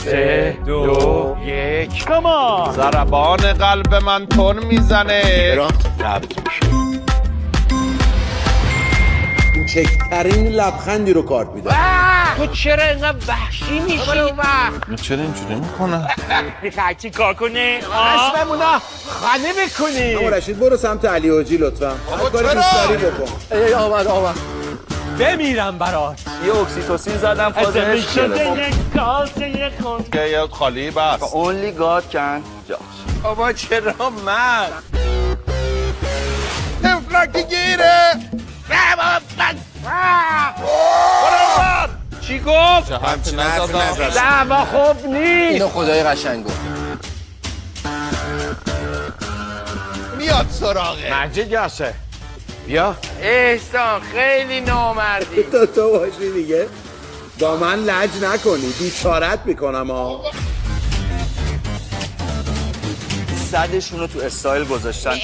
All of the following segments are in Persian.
3 2 1 کامان. ضربان قلب من تون میزنه. ربط میشه. کوچکترین لبخندی رو کارت میده. تو چرا اینقدر وحشی میشی؟ چرا اینجوری میکنه؟ میخوای چی کار کنی؟ اسممونا خانه بکنی. اما رشید برو سمت علی حاجی لطفا. هر کاری دوست داری بکن. ای آمد بمیرم برات. یه اکسیتوسین زدم فاز عشق گرفت. یه خالی بس. Only God can judge. بابا چرا من؟ تفلکی گیره. چی گفت؟ همچین نزدم. دعوا خوب نیست. اینو خدای قشنگ گفت. میاد سراغه. مجید یاسه بیا. احسان خیلی نامردی. تو باشی دیگه با من لج نکنی بیچارت میکنم ها. صدشون رو تو استایل گذاشتن.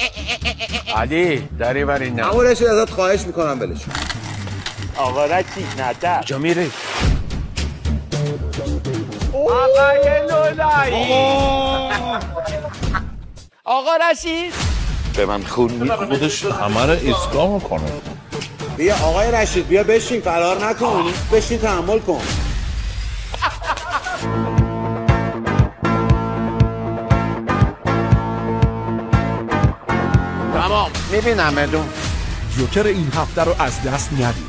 علی داری بری نه. اما رشید ازت خواهش میکنم ولش. آقا رشید ندر کجا میری؟ آقای لولایی. آقا رشید به من خون خودش همه رو ایستگاه میکنه. بیا آقای رشید بیا بشین فرار نکن. بشین تحمل کن. تمام میبینم ادون. جوکر این هفته رو از دست ندید.